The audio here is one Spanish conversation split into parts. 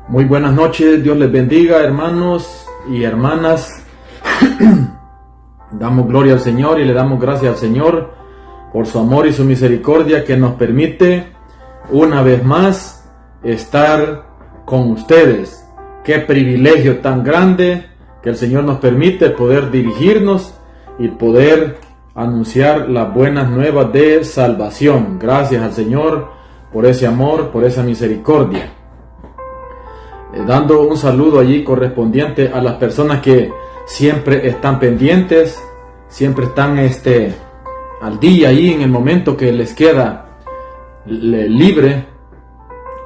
Muy buenas noches, Dios les bendiga, hermanos y hermanas. Damos gloria al Señor y le damos gracias al Señor por su amor y su misericordia que nos permite una vez más estar con ustedes. Qué privilegio tan grande que el Señor nos permite poder dirigirnos y poder anunciar las buenas nuevas de salvación. Gracias al Señor por ese amor, por esa misericordia. Dando un saludo allí correspondiente a las personas que siempre están pendientes, siempre están al día ahí en el momento que les queda libre,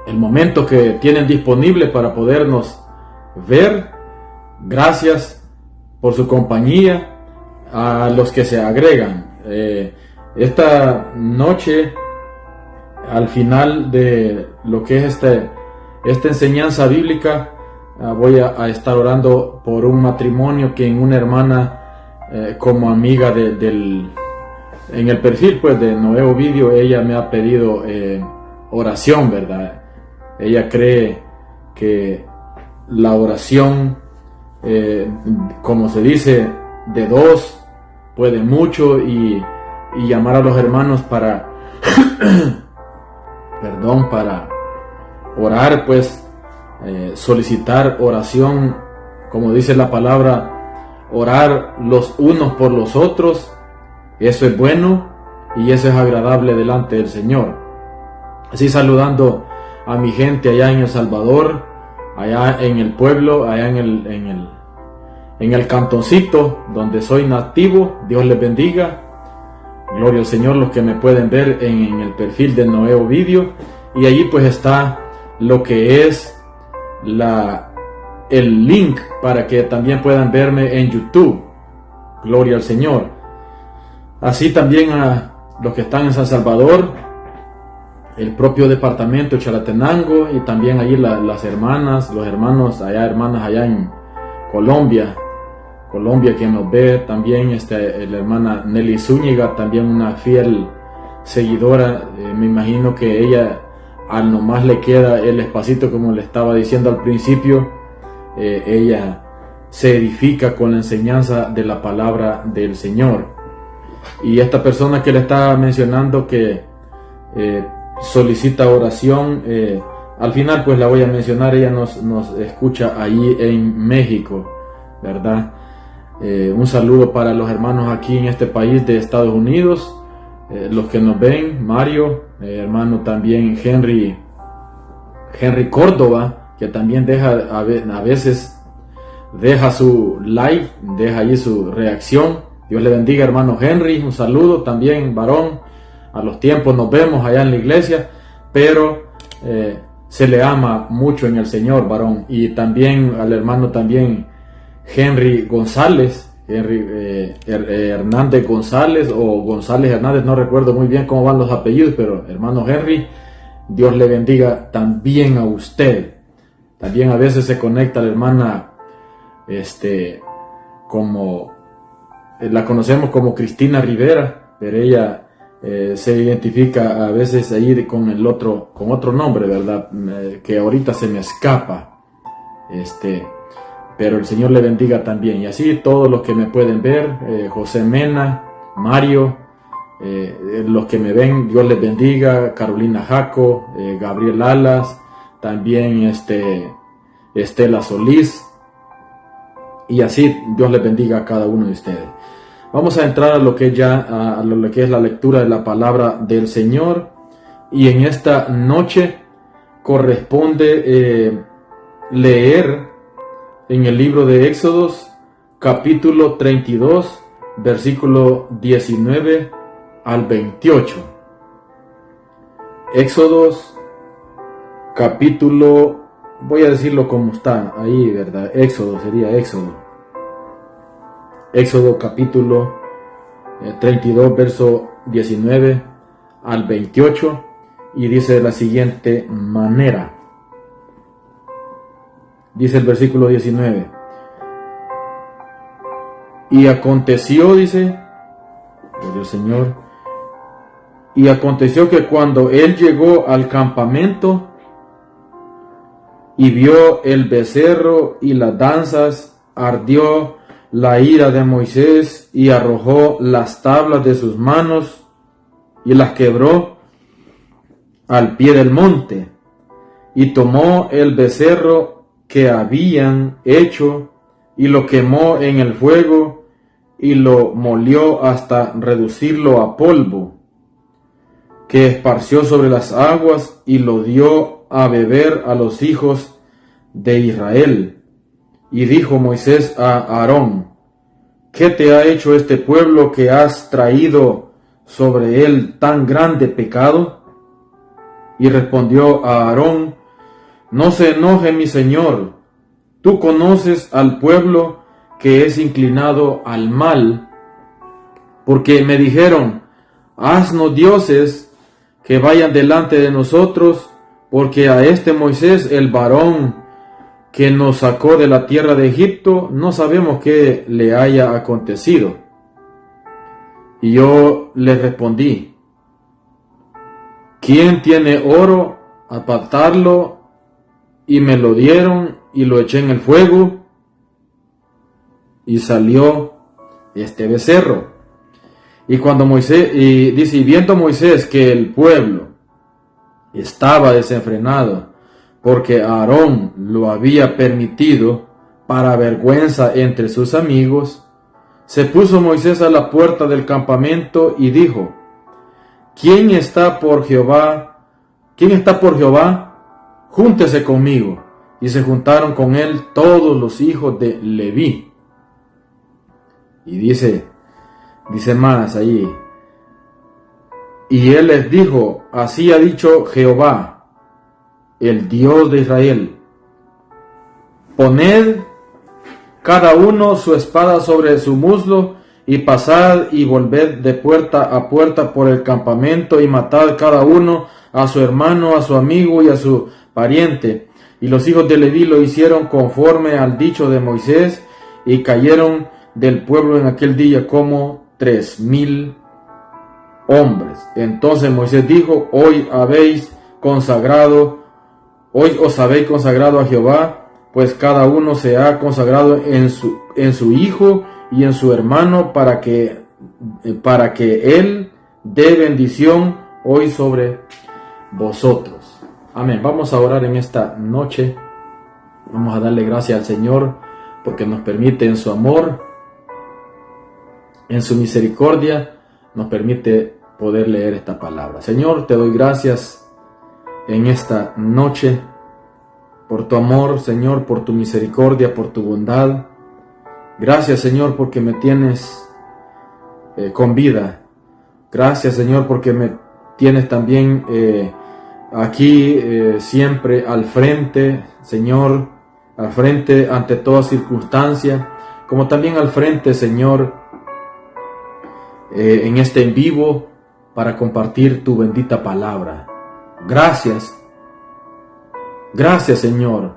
el momento que tienen disponible para podernos ver. Gracias por su compañía. A los que se agregan esta noche, al final de lo que es esta enseñanza bíblica, voy a estar orando por un matrimonio que en una hermana como amiga en el perfil pues de Noé Ovidio, ella me ha pedido oración, ¿verdad? Ella cree que la oración, como se dice, de dos puede mucho, y llamar a los hermanos para para orar, pues solicitar oración, como dice la palabra, orar los unos por los otros. Eso es bueno y eso es agradable delante del Señor. Así saludando a mi gente allá en El Salvador, allá en el pueblo, allá en el cantoncito donde soy nativo. Dios les bendiga. Gloria al Señor. Los que me pueden ver en el perfil de Noé Ovidio, y allí pues está lo que es el link para que también puedan verme en YouTube. Gloria al Señor. Así también a los que están en San Salvador, el propio departamento Chalatenango, y también allí las hermanas, los hermanos allá, hermanas allá en Colombia, que nos ve también, la hermana Nelly Zúñiga, también una fiel seguidora. Me imagino que ella, al nomás le queda el espacito, como le estaba diciendo al principio, ella se edifica con la enseñanza de la palabra del Señor. Y esta persona que le estaba mencionando que solicita oración, al final pues la voy a mencionar. Ella nos escucha ahí en México, ¿verdad? Un saludo para los hermanos aquí en este país de Estados Unidos, los que nos ven, Mario, hermano también Henry Córdoba, que también a veces deja su like, deja ahí su reacción. Dios le bendiga, hermano Henry, un saludo también, varón. A los tiempos nos vemos allá en la iglesia, pero se le ama mucho en el Señor, varón. Y también al hermano también Henry González, Hernández González o González Hernández, no recuerdo muy bien cómo van los apellidos, pero hermano Henry, Dios le bendiga también a usted. También a veces se conecta la hermana, como la conocemos como Cristina Rivera, pero ella se identifica a veces ahí con otro nombre, ¿verdad? Que ahorita se me escapa. pero el Señor le bendiga también. Y así todos los que me pueden ver, José Mena, Mario, los que me ven, Dios les bendiga, Carolina Jaco, Gabriel Alas, también Estela Solís, y así Dios les bendiga a cada uno de ustedes. Vamos a entrar a lo que es la lectura de la palabra del Señor, y en esta noche corresponde leer en el libro de Éxodos, capítulo 32, versículo 19 al 28. Éxodos, capítulo, voy a decirlo como está ahí, ¿verdad? Éxodo capítulo 32, verso 19 al 28, y dice de la siguiente manera. Dice el versículo 19. Y aconteció, dice, gloria al Señor, y aconteció que cuando él llegó al campamento y vio el becerro y las danzas, ardió la ira de Moisés y arrojó las tablas de sus manos y las quebró al pie del monte, y tomó el becerro que habían hecho y lo quemó en el fuego y lo molió hasta reducirlo a polvo, que esparció sobre las aguas, y lo dio a beber a los hijos de Israel. Y dijo Moisés a Aarón: ¿qué te ha hecho este pueblo que has traído sobre él tan grande pecado? Y respondió a Aarón: no se enoje mi señor, tú conoces al pueblo que es inclinado al mal, porque me dijeron: haznos dioses que vayan delante de nosotros, porque a este Moisés, el varón que nos sacó de la tierra de Egipto, no sabemos qué le haya acontecido. Y yo les respondí: ¿quién tiene oro? Apartarlo. Y me lo dieron, y lo eché en el fuego, y salió este becerro. Y cuando Moisés, y dice, y viendo Moisés que el pueblo estaba desenfrenado, porque Aarón lo había permitido para vergüenza entre sus amigos, se puso Moisés a la puerta del campamento y dijo: ¿quién está por Jehová? Júntese conmigo. Y se juntaron con él todos los hijos de Leví. Y dice más allí: y él les dijo: así ha dicho Jehová, el Dios de Israel: poned cada uno su espada sobre su muslo, y pasad y volved de puerta a puerta por el campamento, y matad cada uno a su hermano, a su amigo y a su pariente. Y los hijos de Leví lo hicieron conforme al dicho de Moisés, y cayeron del pueblo en aquel día como 3,000 hombres. Entonces Moisés dijo: hoy os habéis consagrado a Jehová, pues cada uno se ha consagrado en su hijo y en su hermano, para que él dé bendición hoy sobre vosotros. Amén. Vamos a orar en esta noche. Vamos a darle gracias al Señor porque nos permite, en su amor, en su misericordia, nos permite poder leer esta palabra. Señor, te doy gracias en esta noche por tu amor, Señor, por tu misericordia, por tu bondad. Gracias, Señor, porque me tienes con vida. Gracias, Señor, porque me tienes también aquí siempre al frente, Señor, al frente ante toda circunstancia, como también al frente, Señor, en este en vivo para compartir tu bendita palabra. Gracias, Señor.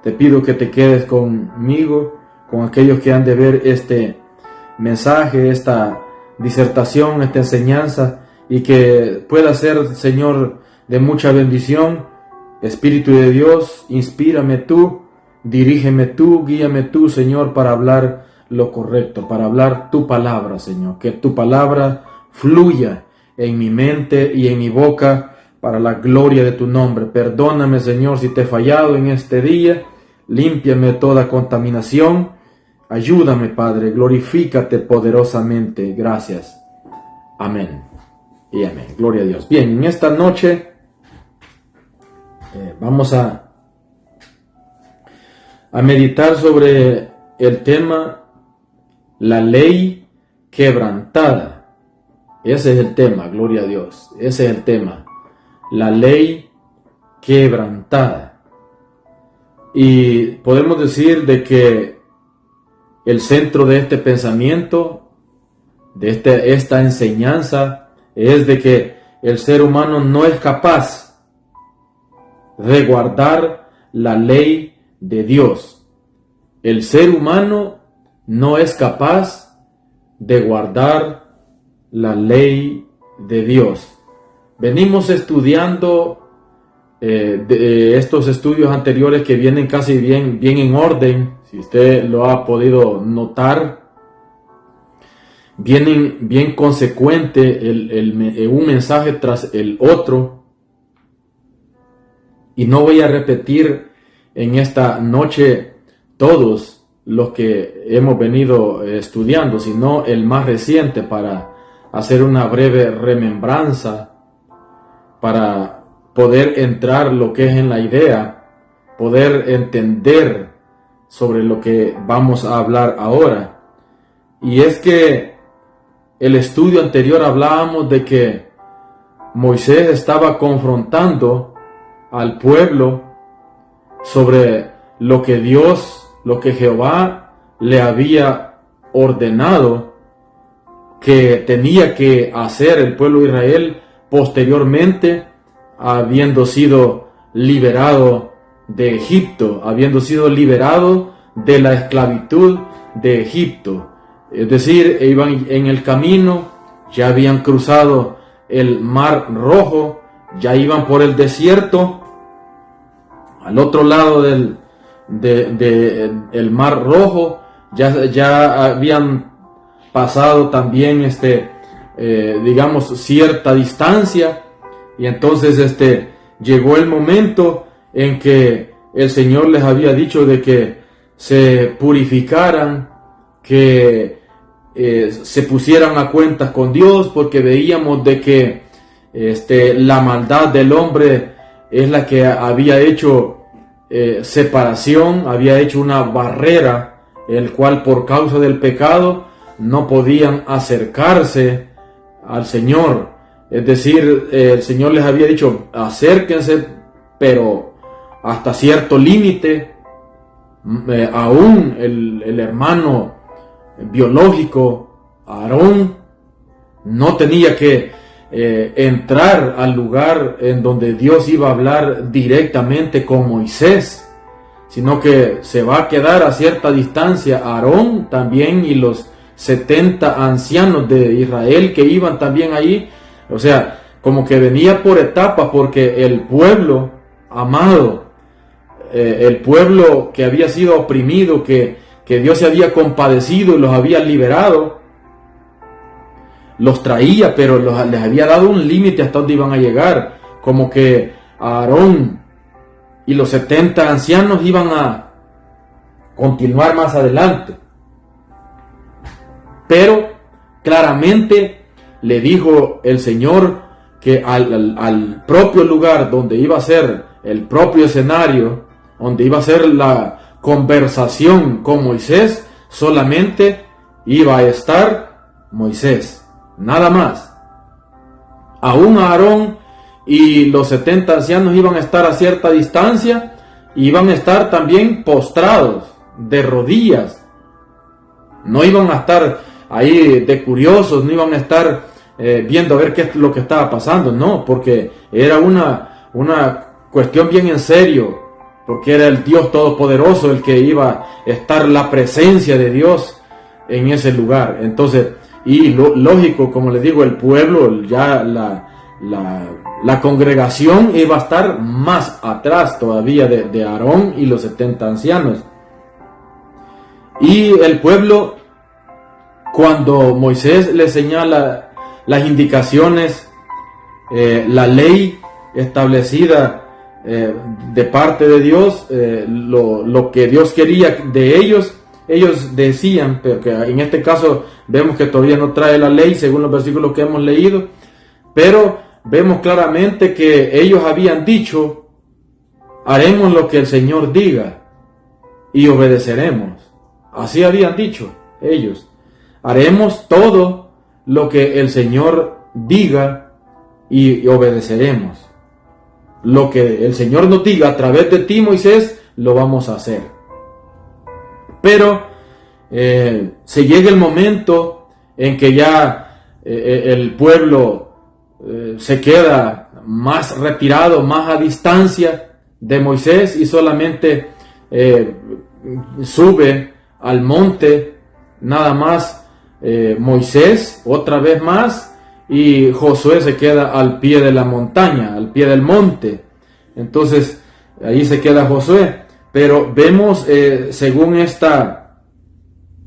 Te pido que te quedes conmigo, con aquellos que han de ver este mensaje, esta disertación, esta enseñanza, y que pueda ser, Señor, de mucha bendición. Espíritu de Dios, inspírame tú Dirígeme tú, guíame tú, Señor, para hablar lo correcto, para hablar tu palabra, Señor. Que tu palabra fluya en mi mente y en mi boca para la gloria de tu nombre. Perdóname, Señor, si te he fallado en este día. Límpiame toda contaminación. Ayúdame, Padre. Glorifícate poderosamente. Gracias. Amén y amén. Gloria a Dios. Bien, en esta noche vamos a meditar sobre el tema la ley quebrantada. Ese es el tema, gloria a Dios. Ese es el tema, la ley quebrantada. Y podemos decir de que el centro de este pensamiento, de esta enseñanza, es de que el ser humano no es capaz de guardar la ley de Dios. El ser humano no es capaz de guardar la ley de Dios. Venimos estudiando de estos estudios anteriores que vienen casi bien en orden. Si usted lo ha podido notar, vienen bien consecuente un mensaje tras el otro. Y no voy a repetir en esta noche todos los que hemos venido estudiando, sino el más reciente, para hacer una breve remembranza, para poder entrar lo que es en la idea, poder entender sobre lo que vamos a hablar ahora. Y es que el estudio anterior hablábamos de que Moisés estaba confrontando al pueblo sobre lo que Jehová le había ordenado que tenía que hacer el pueblo de Israel posteriormente, habiendo sido liberado de Egipto, habiendo sido liberado de la esclavitud de Egipto. Es decir, iban en el camino, ya habían cruzado el Mar Rojo, ya iban por el desierto. Al otro lado del Mar Rojo ya habían pasado también digamos cierta distancia, y entonces llegó el momento en que el Señor les había dicho de que se purificaran, que se pusieran a cuentas con Dios, porque veíamos de que la maldad del hombre es la que había hecho separación, había hecho una barrera, el cual por causa del pecado no podían acercarse al Señor. Es decir, el Señor les había dicho, acérquense, pero hasta cierto límite. Aún el hermano biológico, Aarón, no tenía que entrar al lugar en donde Dios iba a hablar directamente con Moisés, sino que se va a quedar a cierta distancia Aarón también y los 70 ancianos de Israel que iban también allí. O sea, como que venía por etapas, porque el pueblo amado, el pueblo que había sido oprimido, que Dios se había compadecido y los había liberado, los traía, pero les había dado un límite hasta donde iban a llegar. Como que Aarón y los 70 ancianos iban a continuar más adelante. Pero claramente le dijo el Señor que al propio lugar donde iba a ser el propio escenario, donde iba a ser la conversación con Moisés, solamente iba a estar Moisés, nada más. Aún Aarón y los 70 ancianos iban a estar a cierta distancia, iban a estar también postrados, de rodillas. No iban a estar ahí de curiosos, no iban a estar viendo a ver qué es lo que estaba pasando, no, porque era una cuestión bien en serio, porque era el Dios Todopoderoso el que iba a estar, la presencia de Dios en ese lugar. Entonces, y lógico, como les digo, el pueblo, ya La congregación iba a estar más atrás todavía de Aarón y los 70 ancianos. Y el pueblo, cuando Moisés le señala las indicaciones, la ley establecida de parte de Dios, lo que Dios quería de ellos decían, pero que en este caso vemos que todavía no trae la ley según los versículos que hemos leído, pero vemos claramente que ellos habían dicho: haremos lo que el Señor diga y obedeceremos. Así habían dicho ellos: haremos todo lo que el Señor diga y obedeceremos. Lo que el Señor nos diga a través de ti, Moisés, lo vamos a hacer. Pero se llega el momento en que ya el pueblo se queda más retirado, más a distancia de Moisés, y solamente sube al monte nada más Moisés otra vez más, y Josué se queda al pie de la montaña, al pie del monte. Entonces ahí se queda Josué. Pero vemos según esta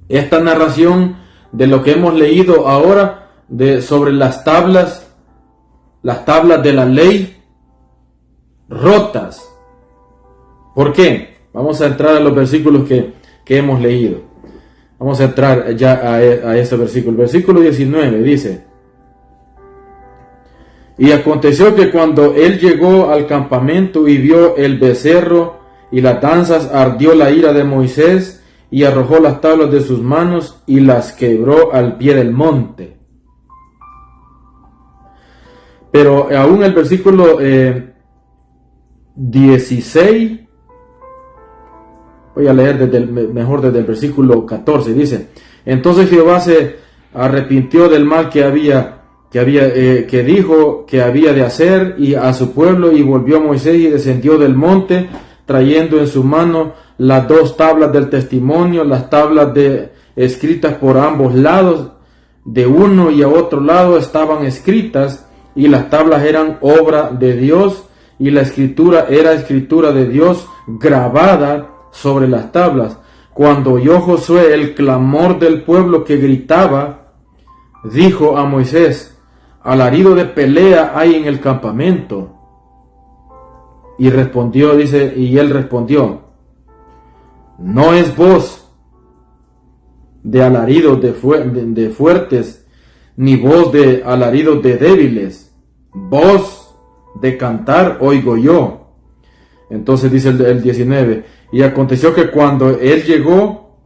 narración de lo que hemos leído ahora sobre las tablas de la ley rotas. ¿Por qué? Vamos a entrar a los versículos que hemos leído. Vamos a entrar ya a ese versículo. Versículo 19 dice: y aconteció que cuando él llegó al campamento y vio el becerro y las danzas, ardió la ira de Moisés y arrojó las tablas de sus manos y las quebró al pie del monte. Pero aún el versículo 16, voy a leer desde el versículo 14, dice: entonces Jehová se arrepintió del mal que dijo que había de hacer y a su pueblo, y volvió Moisés y descendió del monte, trayendo en su mano las 2 tablas del testimonio, las tablas escritas por ambos lados, de uno y a otro lado estaban escritas, y las tablas eran obra de Dios, y la escritura era escritura de Dios grabada sobre las tablas. Cuando oyó Josué el clamor del pueblo que gritaba, dijo a Moisés: alarido de pelea hay en el campamento. Y respondió, dice, y él respondió: no es voz de alaridos de fuertes, ni voz de alaridos de débiles, voz de cantar oigo yo. Entonces dice el 19: y aconteció que cuando él llegó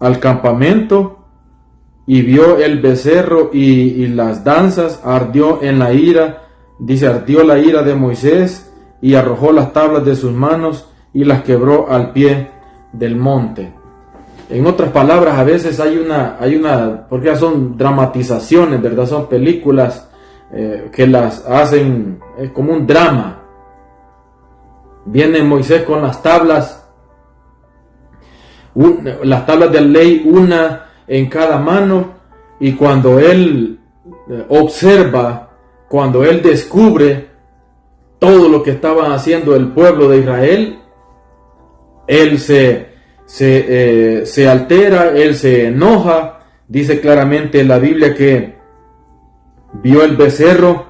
al campamento y vio el becerro y las danzas, ardió la ira de Moisés y arrojó las tablas de sus manos y las quebró al pie del monte. En otras palabras, a veces hay una, porque son dramatizaciones, ¿verdad? Son películas que las hacen, es como un drama. Viene Moisés con las tablas de la ley, una en cada mano, y cuando él observa, cuando él descubre todo lo que estaba haciendo el pueblo de Israel, él se altera, él se enoja. Dice claramente en la Biblia que vio el becerro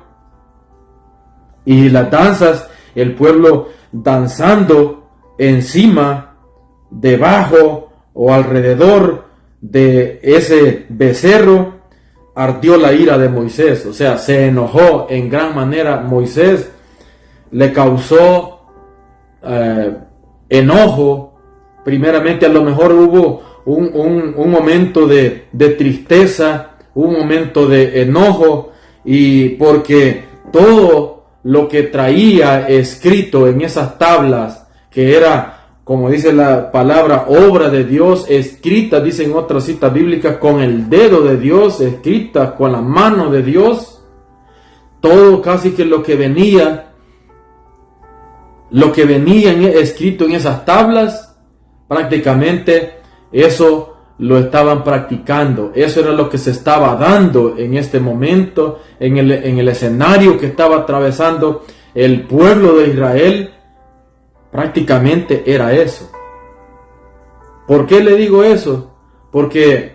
y las danzas, el pueblo danzando encima, debajo o alrededor de ese becerro. Ardió la ira de Moisés, o sea, se enojó en gran manera Moisés, le causó enojo. Primeramente, a lo mejor hubo un momento de tristeza, un momento de enojo, y porque todo lo que traía escrito en esas tablas, que era, como dice la palabra, obra de Dios, escrita, dicen otras citas bíblicas, con el dedo de Dios, escrita con la mano de Dios, todo casi que lo que venía escrito en esas tablas, prácticamente eso lo estaban practicando. Eso era lo que se estaba dando en este momento, en el escenario que estaba atravesando el pueblo de Israel. Prácticamente era eso. ¿Por qué le digo eso? Porque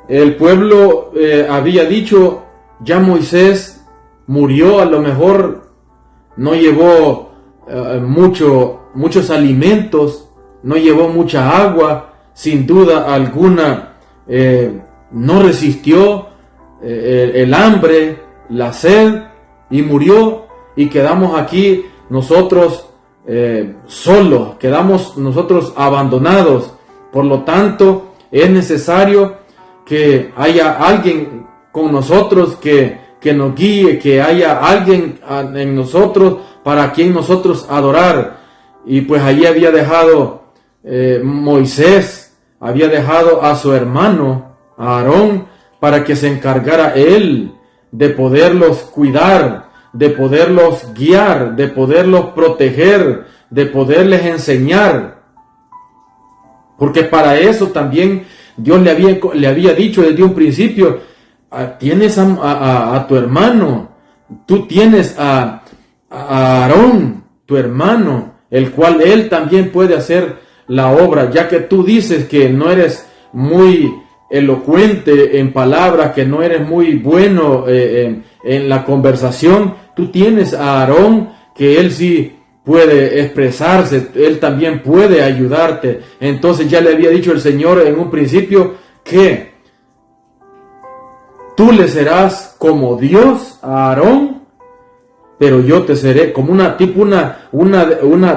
el pueblo había dicho, ya Moisés murió, a lo mejor no llevó muchos alimentos, no llevó mucha agua, sin duda alguna no resistió el hambre, la sed, y murió, y quedamos aquí nosotros solos, quedamos nosotros abandonados. Por lo tanto, es necesario que haya alguien con nosotros que nos guíe, que haya alguien en nosotros para quien nosotros adorar. Y pues allí había dejado Moisés, había dejado a su hermano, a Aarón, para que se encargara él de poderlos cuidar, de poderlos guiar, de poderlos proteger, de poderles enseñar. Porque para eso también Dios le había dicho desde un principio, tienes a tu hermano, tú tienes a Aarón, tu hermano, el cual él también puede hacer la obra, ya que tú dices que no eres muy elocuente en palabras, que no eres muy bueno en la conversación. Tú tienes a Aarón, que él sí puede expresarse, él también puede ayudarte. Entonces ya le había dicho el Señor en un principio que tú le serás como Dios a Aarón, pero yo te seré como una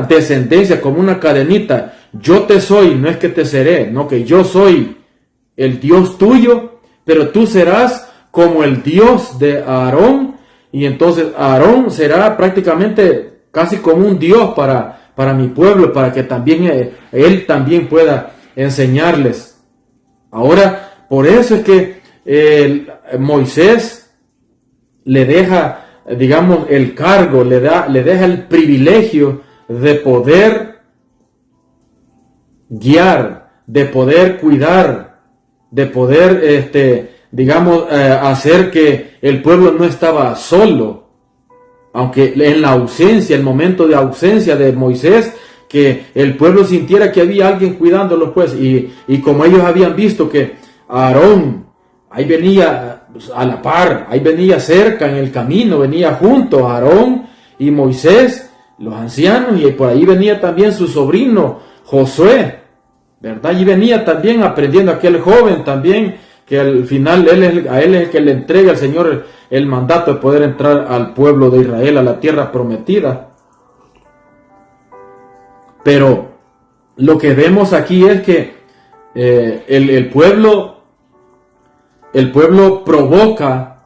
descendencia, como una cadenita. Yo te soy, no es que te seré, no, que yo soy el Dios tuyo, pero tú serás como el Dios de Aarón. Y entonces Aarón será prácticamente casi como un Dios para mi pueblo, para que también él también pueda enseñarles. Ahora, por eso es que Moisés le deja, digamos, el cargo, le deja el privilegio de poder guiar, de poder cuidar, de poder, digamos, hacer que el pueblo no estaba solo. Aunque en la ausencia, el momento de ausencia de Moisés, que el pueblo sintiera que había alguien cuidándolos, pues, y como ellos habían visto que Aarón ahí venía a la par, ahí venía cerca en el camino, venía junto a Aarón y Moisés, los ancianos, y por ahí venía también su sobrino Josué, ¿verdad? Y venía también aprendiendo aquel joven también, que al final a él es el que le entrega al Señor el mandato de poder entrar al pueblo de Israel, a la tierra prometida. Pero lo que vemos aquí es que el pueblo provoca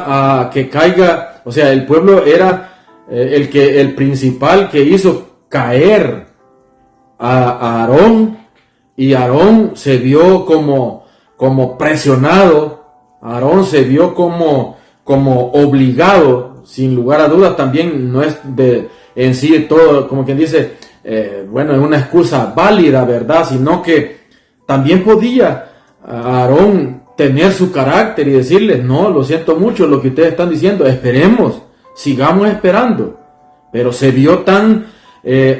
a que caiga, o sea, el pueblo era el principal que hizo caer a Aarón, y Aarón se vio como presionado. Aarón se vio como obligado, sin lugar a dudas. También no es en sí todo, como quien dice, bueno, es una excusa válida, ¿verdad? Sino que también podía Aarón tener su carácter y decirles, no, lo siento mucho lo que ustedes están diciendo, esperemos, sigamos esperando. Pero se vio tan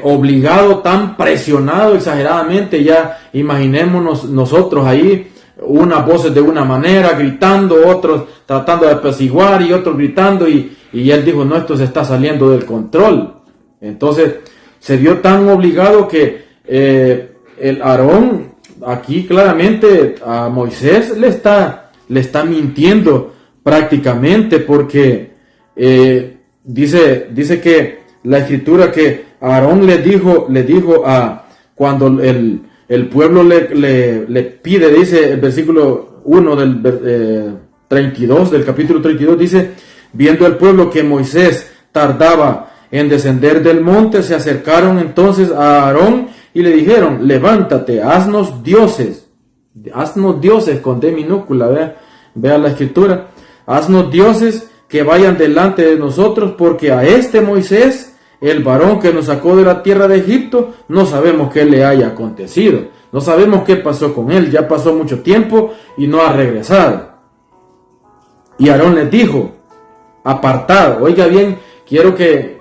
obligado, tan presionado exageradamente. Ya imaginémonos nosotros ahí, unas voces de una manera, gritando, otros tratando de apaciguar y otros gritando, y él dijo, no, esto se está saliendo del control. Entonces se vio tan obligado que el Aarón aquí claramente a Moisés le está mintiendo prácticamente, porque dice que la escritura que Aarón le dijo cuando el pueblo le pide, dice el versículo 1 del 32, del capítulo 32, dice, viendo el pueblo que Moisés tardaba en descender del monte, se acercaron entonces a Aarón y le dijeron, levántate, haznos dioses con D minúscula, vea la escritura, haznos dioses que vayan delante de nosotros, porque a este Moisés el varón que nos sacó de la tierra de Egipto, no sabemos qué le haya acontecido. No sabemos qué pasó con él. Ya pasó mucho tiempo y no ha regresado. Y Aarón les dijo, apartad. Oiga bien, quiero que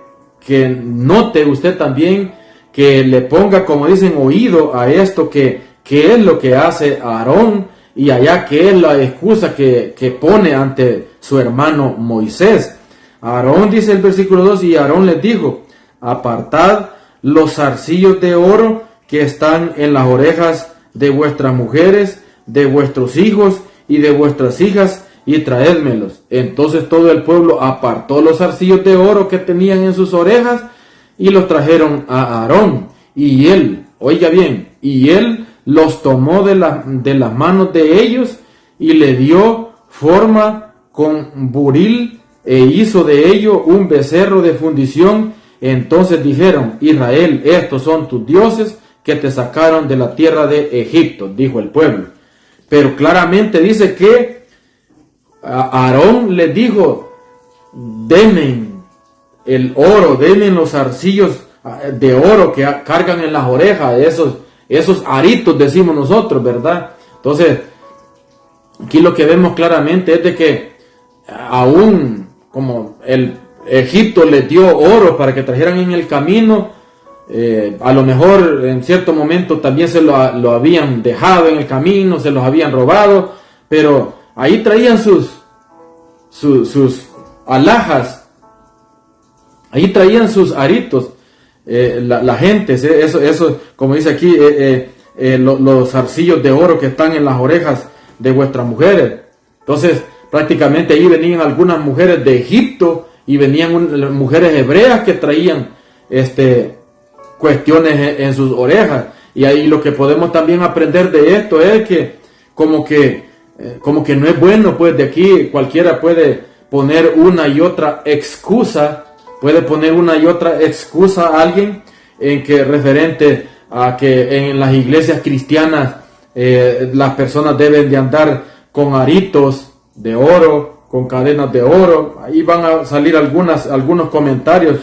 note usted también, que le ponga, como dicen, oído a esto, que es lo que hace Aarón, y allá que es la excusa que pone ante su hermano Moisés. Aarón, dice el versículo 2, y Aarón les dijo, apartad los zarcillos de oro que están en las orejas de vuestras mujeres, de vuestros hijos y de vuestras hijas, y traédmelos. Entonces todo el pueblo apartó los zarcillos de oro que tenían en sus orejas y los trajeron a Aarón. Y él, oiga bien, y él los tomó de las manos de ellos y le dio forma con buril e hizo de ello un becerro de fundición. Entonces dijeron, Israel, estos son tus dioses que te sacaron de la tierra de Egipto, dijo el pueblo. Pero claramente dice que Aarón les dijo, denme el oro, denme los zarcillos de oro que cargan en las orejas, esos aritos decimos nosotros, ¿verdad? Entonces, aquí lo que vemos claramente es de que aún como el Egipto les dio oro para que trajeran en el camino, a lo mejor en cierto momento también se lo habían dejado en el camino, se los habían robado, pero ahí traían sus alhajas, ahí traían sus aritos, la gente, eso como dice aquí, los zarcillos de oro que están en las orejas de vuestras mujeres. Entonces prácticamente ahí venían algunas mujeres de Egipto y venían mujeres hebreas que traían cuestiones en sus orejas. Y ahí lo que podemos también aprender de esto es que como que no es bueno, pues de aquí cualquiera puede poner una y otra excusa, a alguien en que referente a que en las iglesias cristianas las personas deben de andar con aritos de oro, con cadenas de oro. Ahí van a salir algunos comentarios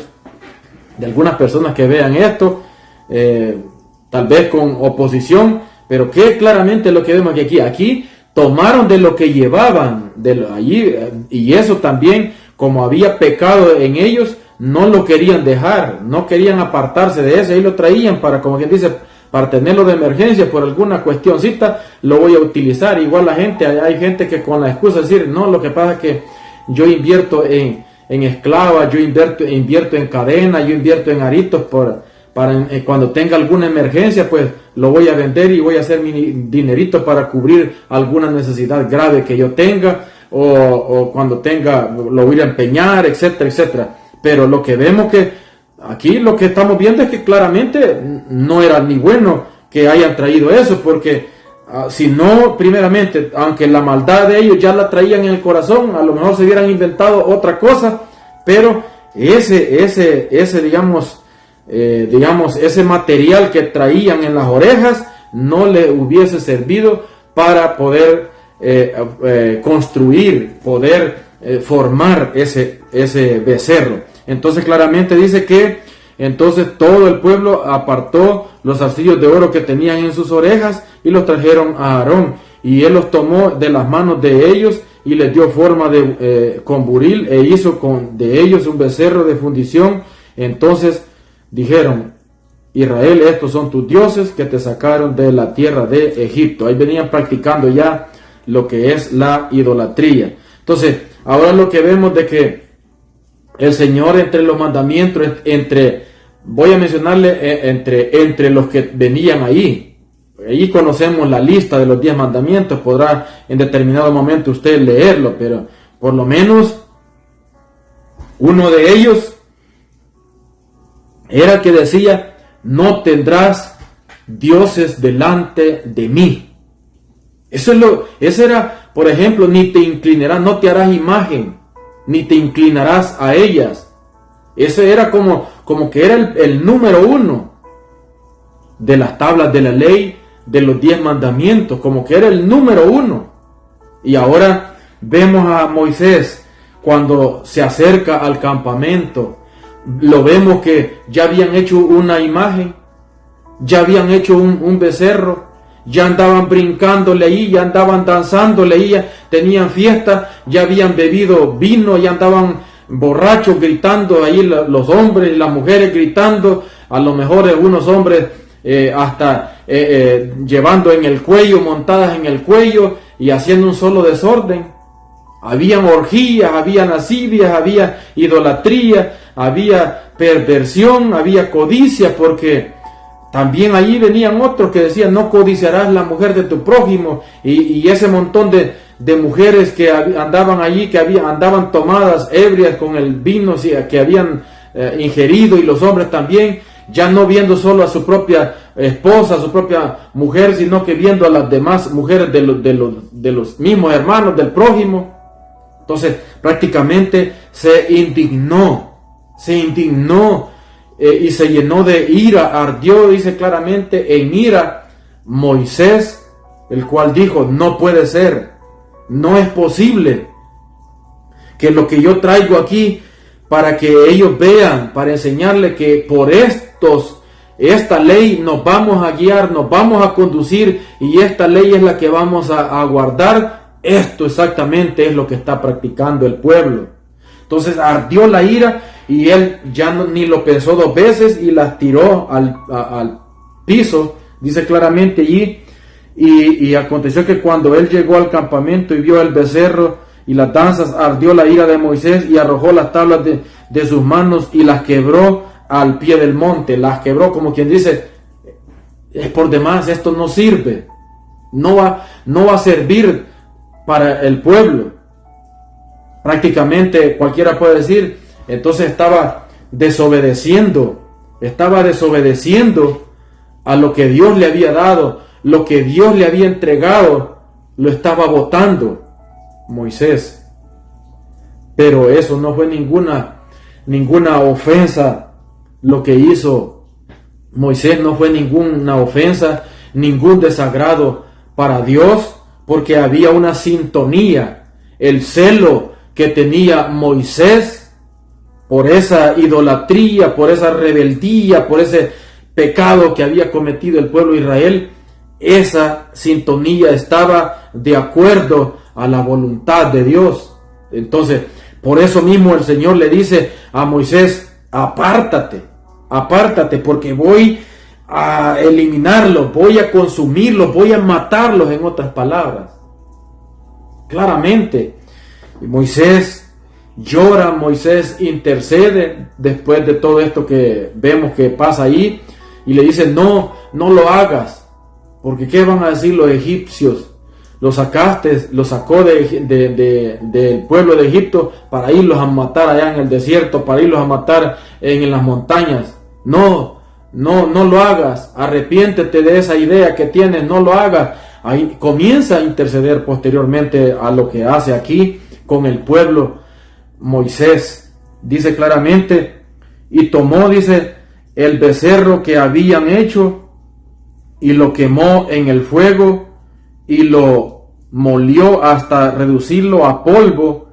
de algunas personas que vean esto, tal vez con oposición, pero que claramente lo que vemos aquí tomaron de lo que llevaban allí, y eso también, como había pecado en ellos, no lo querían dejar, no querían apartarse de eso, ahí lo traían para, como quien dice, para tenerlo de emergencia por alguna cuestioncita, lo voy a utilizar. Igual hay gente que con la excusa de decir, no, lo que pasa es que yo invierto en esclavas, yo invierto en cadenas, yo invierto en aritos para cuando tenga alguna emergencia, pues lo voy a vender y voy a hacer mi dinerito para cubrir alguna necesidad grave que yo tenga, o cuando tenga, lo voy a empeñar, etcétera, etcétera. Pero lo que vemos que aquí lo que estamos viendo es que claramente no era ni bueno que hayan traído eso, porque si no, primeramente, aunque la maldad de ellos ya la traían en el corazón, a lo mejor se hubieran inventado otra cosa, pero ese material que traían en las orejas no le hubiese servido para poder construir, formar ese becerro. Entonces claramente dice que entonces todo el pueblo apartó los zarcillos de oro que tenían en sus orejas y los trajeron a Aarón, y él los tomó de las manos de ellos y les dio forma con buril e hizo de ellos un becerro de fundición. Entonces dijeron, Israel, estos son tus dioses que te sacaron de la tierra de Egipto. Ahí venían practicando ya lo que es la idolatría. Entonces ahora lo que vemos de que el Señor, entre los mandamientos, voy a mencionarle entre los que venían ahí conocemos la lista de los 10 mandamientos, podrá en determinado momento usted leerlo, pero por lo menos uno de ellos era que decía, no tendrás dioses delante de mí. Eso era, por ejemplo, ni te inclinarás, no te harás imagen, ni te inclinarás a ellas. Ese era como que era el número 1 de las tablas de la ley, de los 10 mandamientos, como que era el número 1. Y ahora vemos a Moisés cuando se acerca al campamento lo vemos que ya habían hecho una imagen, ya habían hecho un becerro, ya andaban brincándole ahí, ya andaban danzándole ahí, ya tenían fiesta, ya habían bebido vino, ya andaban borrachos gritando ahí, los hombres y las mujeres gritando, a lo mejor algunos hombres llevando en el cuello, montadas en el cuello y haciendo un solo desorden. Habían orgías, había lascivias, había idolatría, había perversión, había codicia, porque también allí venían otros que decían: no codiciarás la mujer de tu prójimo, y ese montón de mujeres que andaban allí, que andaban tomadas, ebrias con el vino que habían ingerido, y los hombres también, ya no viendo solo a su propia esposa, a su propia mujer, sino que viendo a las demás mujeres de los mismos hermanos del prójimo. Entonces prácticamente se indignó y se llenó de ira, ardió, dice claramente, en ira Moisés, el cual dijo: no puede ser, no es posible que lo que yo traigo aquí para que ellos vean, para enseñarles que por esta ley nos vamos a guiar, nos vamos a conducir, y esta ley es la que vamos a guardar. Esto exactamente es lo que está practicando el pueblo. Entonces ardió la ira, y él ya ni lo pensó dos veces y las tiró al piso, dice claramente allí. Y aconteció que cuando él llegó al campamento y vio el becerro y las danzas, ardió la ira de Moisés y arrojó las tablas de sus manos y las quebró al pie del monte. Las quebró, como quien dice: es por demás, esto no sirve, no va a servir para el pueblo. Prácticamente cualquiera puede decir, entonces estaba desobedeciendo a lo que Dios le había dado, lo que Dios le había entregado, lo estaba botando Moisés. Pero eso no fue ninguna ofensa. Lo que hizo Moisés no fue ninguna ofensa, ningún desagrado para Dios, porque había una sintonía. El celo que tenía Moisés por esa idolatría, por esa rebeldía, por ese pecado que había cometido el pueblo de Israel, esa sintonía estaba de acuerdo a la voluntad de Dios. Entonces, por eso mismo el Señor le dice a Moisés: apártate, porque voy a eliminarlos, voy a consumirlos, voy a matarlos, en otras palabras. Claramente, Moisés llora, Moisés intercede después de todo esto que vemos que pasa ahí, y le dice: no lo hagas, porque ¿qué van a decir los egipcios? Lo sacó del pueblo de Egipto para irlos a matar allá en el desierto, para irlos a matar en las montañas. No lo hagas, arrepiéntete de esa idea que tienes, no lo hagas. Ahí comienza a interceder posteriormente a lo que hace aquí con el pueblo Moisés. Dice claramente: y tomó, dice, el becerro que habían hecho y lo quemó en el fuego y lo molió hasta reducirlo a polvo,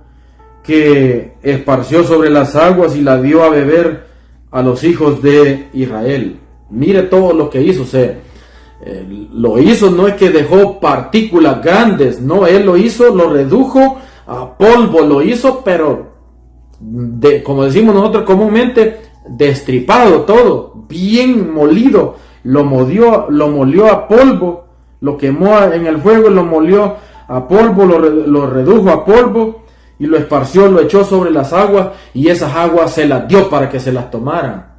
que esparció sobre las aguas y la dio a beber a los hijos de Israel. Mire todo lo que hizo. Lo hizo, no es que dejó partículas grandes, no, él lo hizo, lo redujo a polvo, lo hizo, pero como decimos nosotros comúnmente, destripado todo, bien molido, lo molió a polvo, lo quemó en el fuego, lo molió a polvo, lo redujo a polvo y lo esparció, lo echó sobre las aguas, y esas aguas se las dio para que se las tomaran,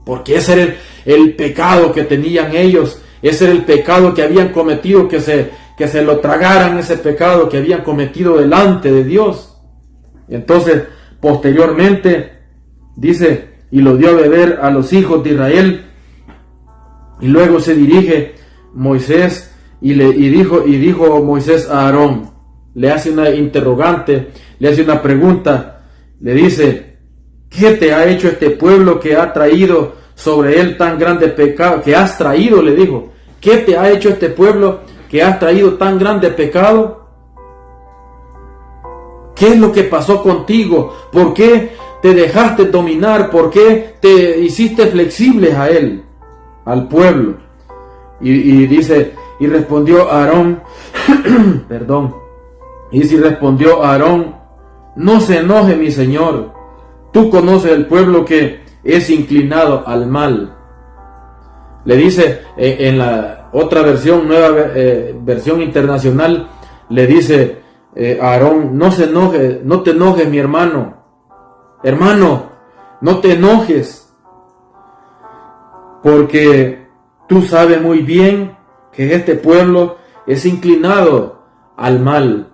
porque ese era el pecado que tenían ellos, ese era el pecado que habían cometido, que se lo tragaran, ese pecado que habían cometido delante de Dios. Y entonces posteriormente dice: y lo dio a beber a los hijos de Israel. Y luego se dirige Moisés y dijo Moisés a Aarón, le hace una interrogante, le hace una pregunta, le dice: ¿qué te ha hecho este pueblo que ha traído sobre él tan grande pecado? ¿Qué has traído? Le dijo: ¿qué te ha hecho este pueblo que has traído tan grande pecado? ¿Qué es lo que pasó contigo? ¿Por qué te dejaste dominar? ¿Por qué te hiciste flexibles a él, al pueblo? Y dice, y respondió Aarón, perdón, y si respondió Aarón, no se enoje mi señor, tú conoces el pueblo que es inclinado al mal. Le dice en la otra versión, nueva versión internacional, le dice Aarón, no se enoje, no te enojes mi hermano, no te enojes, porque tú sabes muy bien que este pueblo es inclinado al mal.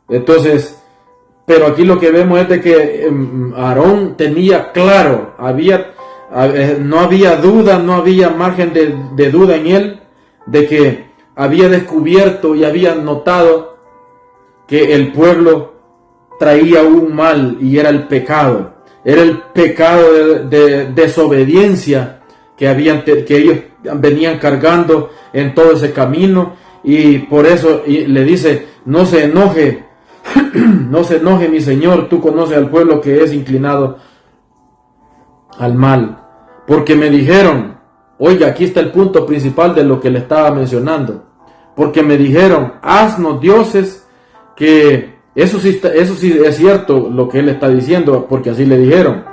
Entonces, pero aquí lo que vemos es de que Aarón tenía claro, no había duda, no había margen de duda en él, de que había descubierto y había notado que el pueblo traía un mal, y era el pecado de desobediencia que ellos venían cargando en todo ese camino. Y por eso le dice, no se enoje, no se enoje mi señor, tú conoces al pueblo que es inclinado al mal, porque me dijeron, oiga, aquí está el punto principal de lo que le estaba mencionando, porque me dijeron, haznos dioses, que eso sí es cierto lo que él está diciendo, porque así le dijeron,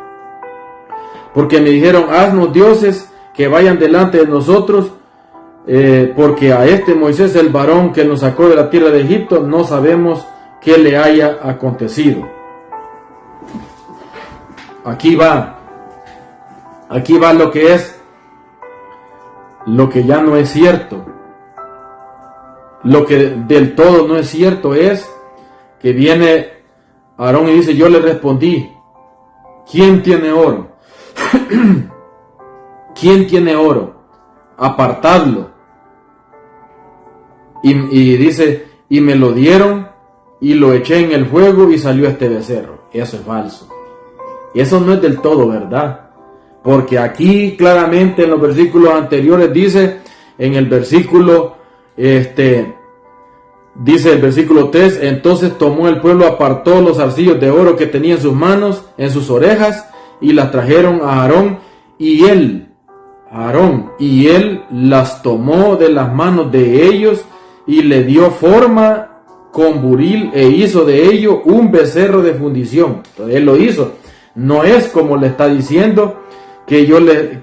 porque me dijeron, haznos dioses que vayan delante de nosotros, porque a este Moisés, el varón que nos sacó de la tierra de Egipto, no sabemos qué le haya acontecido. Aquí va lo que es, lo que ya no es cierto. Lo que del todo no es cierto es que viene Aarón y dice, yo le respondí, ¿quién tiene oro? ¿Quién tiene oro? Apartadlo. Y dice, y me lo dieron y lo eché en el fuego y salió este becerro. Eso es falso. Eso no es del todo verdad. Porque aquí claramente en los versículos anteriores dice, en el versículo, dice el versículo 3, entonces tomó el pueblo, apartó los zarcillos de oro que tenía en sus manos, en sus orejas, y las trajeron a Aarón, y él las tomó de las manos de ellos, y le dio forma con buril, e hizo de ello un becerro de fundición. Entonces él lo hizo. No es como le está diciendo, que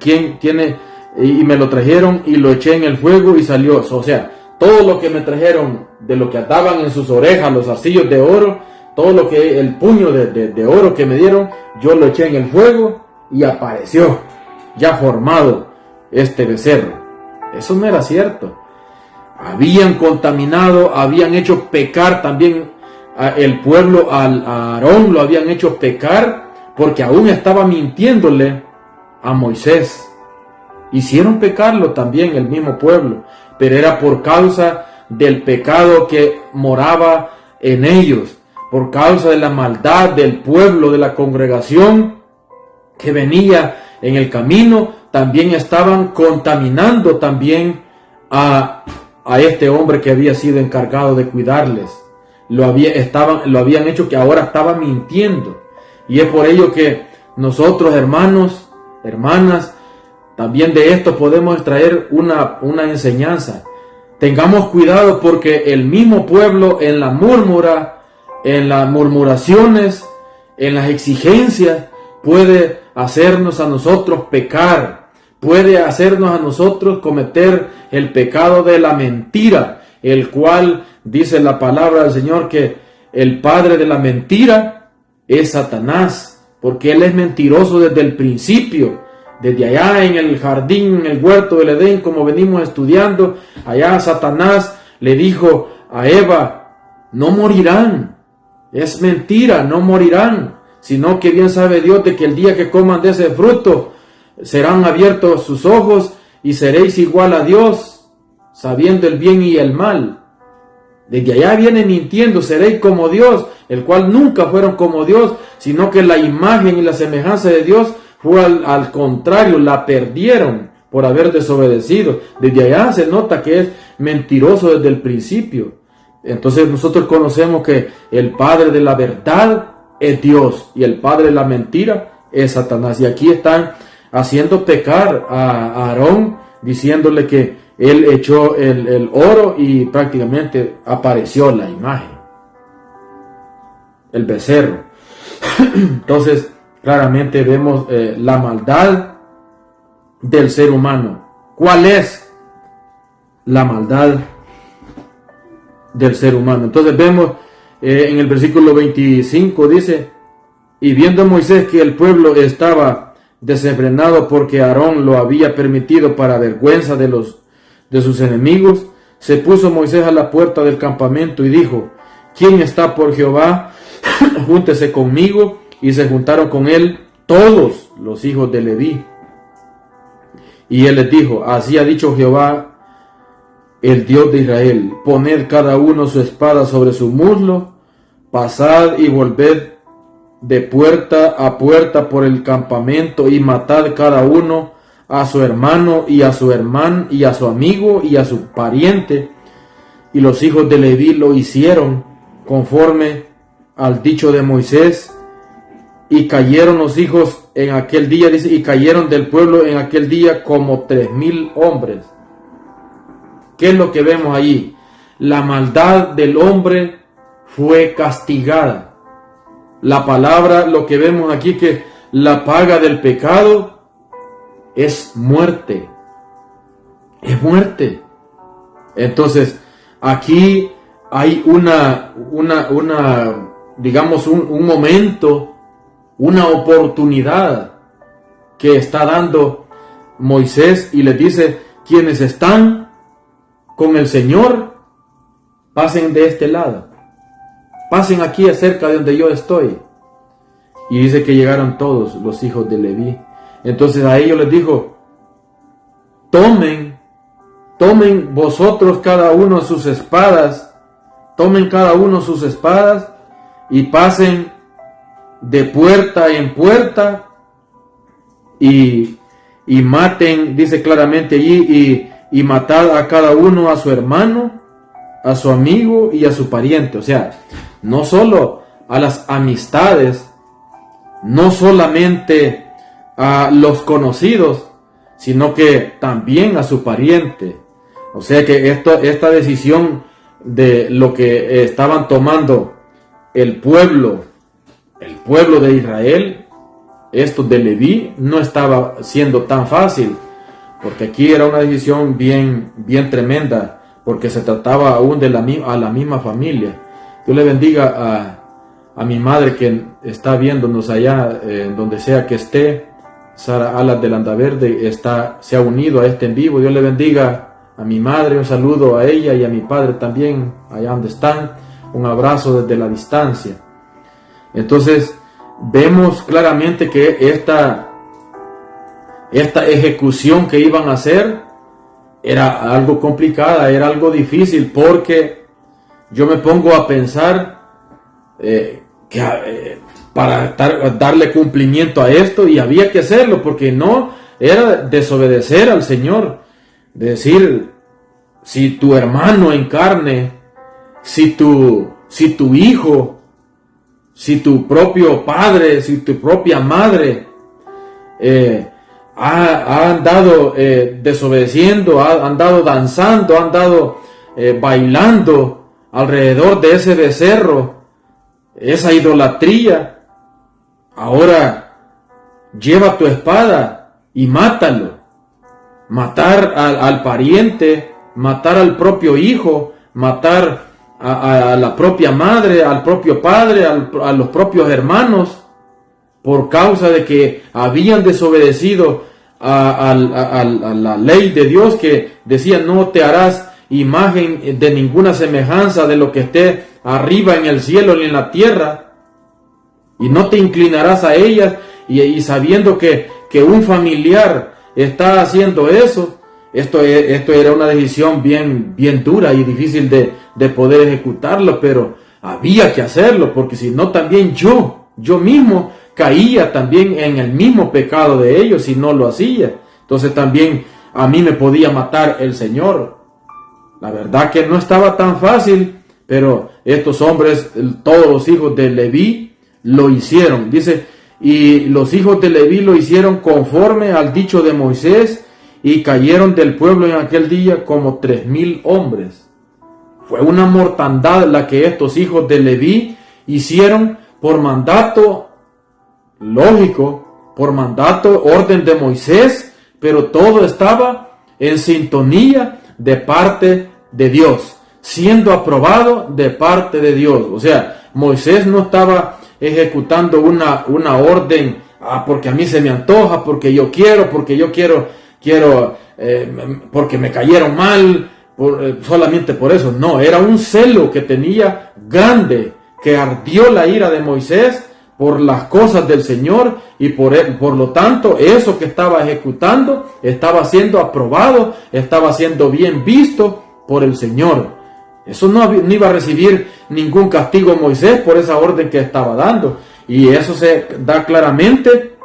quien tiene, y me lo trajeron y lo eché en el fuego y salió. O sea, todo lo que me trajeron, de lo que ataban en sus orejas, los zarcillos de oro, todo lo que, el puño de oro que me dieron, yo lo eché en el fuego y apareció ya formado este becerro. Eso no era cierto. Habían contaminado, habían hecho pecar también el pueblo, a Aarón lo habían hecho pecar, porque aún estaba mintiéndole a Moisés. Hicieron pecarlo también el mismo pueblo, pero era por causa del pecado que moraba en ellos, por causa de la maldad del pueblo, de la congregación que venía en el camino. También estaban contaminando también a este hombre que había sido encargado de cuidarles. Lo habían hecho que ahora estaba mintiendo. Y es por ello que nosotros, hermanos, hermanas, también de esto podemos extraer una enseñanza. Tengamos cuidado, porque el mismo pueblo en las murmuraciones, en las exigencias, puede hacernos a nosotros pecar, puede hacernos a nosotros cometer el pecado de la mentira, el cual dice la palabra del Señor que el padre de la mentira es Satanás, porque él es mentiroso desde el principio. Desde allá en el jardín, en el huerto del Edén, como venimos estudiando, allá Satanás le dijo a Eva, no morirán, es mentira, no morirán, sino que bien sabe Dios de que el día que coman de ese fruto, serán abiertos sus ojos y seréis igual a Dios, sabiendo el bien y el mal. Desde allá viene mintiendo, seréis como Dios, el cual nunca fueron como Dios, sino que la imagen y la semejanza de Dios fue al contrario, la perdieron por haber desobedecido. Desde allá se nota que es mentiroso desde el principio. Entonces nosotros conocemos que el padre de la verdad es Dios y el padre de la mentira es Satanás. Y aquí están haciendo pecar a Aarón, diciéndole que él echó el oro y prácticamente apareció la imagen, el becerro. Entonces, claramente vemos la maldad del ser humano. ¿Cuál es la maldad del ser humano? Entonces vemos en el versículo 25 dice: y viendo Moisés que el pueblo estaba desenfrenado porque Aarón lo había permitido para vergüenza de sus enemigos, se puso Moisés a la puerta del campamento y dijo: ¿quién está por Jehová? Júntese conmigo. Y se juntaron con él todos los hijos de Leví. Y él les dijo: así ha dicho Jehová, el Dios de Israel: poned cada uno su espada sobre su muslo, pasad y volved de puerta a puerta por el campamento, y matad cada uno a su hermano y a su hermano y a su amigo y a su pariente. Y los hijos de Leví lo hicieron conforme al dicho de Moisés. Y cayeron los hijos en aquel día, dice, y cayeron del pueblo en aquel día como 3,000 hombres. ¿Qué es lo que vemos allí? La maldad del hombre fue castigada. La palabra, lo que vemos aquí, que la paga del pecado es muerte. Es muerte. Entonces, aquí hay digamos, un momento, una oportunidad que está dando Moisés, y les dice: quienes están con el Señor, pasen de este lado, pasen aquí cerca de donde yo estoy. Y dice que llegaron todos los hijos de Leví. Entonces a ellos les dijo: tomen vosotros cada uno sus espadas, tomen cada uno sus espadas y pasen de puerta en puerta y maten, dice claramente allí, y matad a cada uno a su hermano, a su amigo y a su pariente. O sea, no solo a las amistades, no solamente a los conocidos, sino que también a su pariente. O sea que esta decisión de lo que estaban tomando el pueblo de Israel, estos de Leví, no estaba siendo tan fácil, porque aquí era una decisión bien tremenda, porque se trataba aún de la misma familia. Dios le bendiga a mi madre que está viéndonos allá, donde sea que esté. Sara Alas de Landaverde se ha unido a este en vivo. Dios le bendiga a mi madre, un saludo a ella y a mi padre también, allá donde están, un abrazo desde la distancia. Entonces vemos claramente que esta ejecución que iban a hacer era algo complicada, era algo difícil, porque yo me pongo a pensar para darle cumplimiento a esto, y había que hacerlo, porque no era desobedecer al Señor. Decir, si tu hermano en carne, si tu hijo, si tu propio padre, si tu propia madre ha andado desobedeciendo, ha andado danzando, ha andado bailando alrededor de ese becerro, esa idolatría, ahora lleva tu espada y mátalo. Matar al pariente, matar al propio hijo, matar a la propia madre, al propio padre, a los propios hermanos, por causa de que habían desobedecido a la ley de Dios, que decía: no te harás imagen de ninguna semejanza de lo que esté arriba en el cielo ni en la tierra, y no te inclinarás a ellas. Y sabiendo que un familiar está haciendo eso, esto era una decisión bien dura y difícil de poder ejecutarlo, pero había que hacerlo, porque si no, también yo mismo caía también en el mismo pecado de ellos si no lo hacía. Entonces también a mí me podía matar el Señor. La verdad que no estaba tan fácil, pero estos hombres, todos los hijos de Leví, lo hicieron. Dice: y los hijos de Leví lo hicieron conforme al dicho de Moisés, y cayeron del pueblo en aquel día como 3,000 hombres. Fue una mortandad la que estos hijos de Leví hicieron por mandato lógico, por mandato, orden de Moisés, pero todo estaba en sintonía de parte de Dios, siendo aprobado de parte de Dios. O sea, Moisés no estaba ejecutando una orden, porque a mí se me antoja, porque yo quiero, porque me cayeron mal, solamente por eso. No, era un celo que tenía grande, que ardió la ira de Moisés por las cosas del Señor, y por lo tanto eso que estaba ejecutando estaba siendo aprobado, estaba siendo bien visto por el Señor. Eso no iba a recibir ningún castigo Moisés por esa orden que estaba dando, y eso se da claramente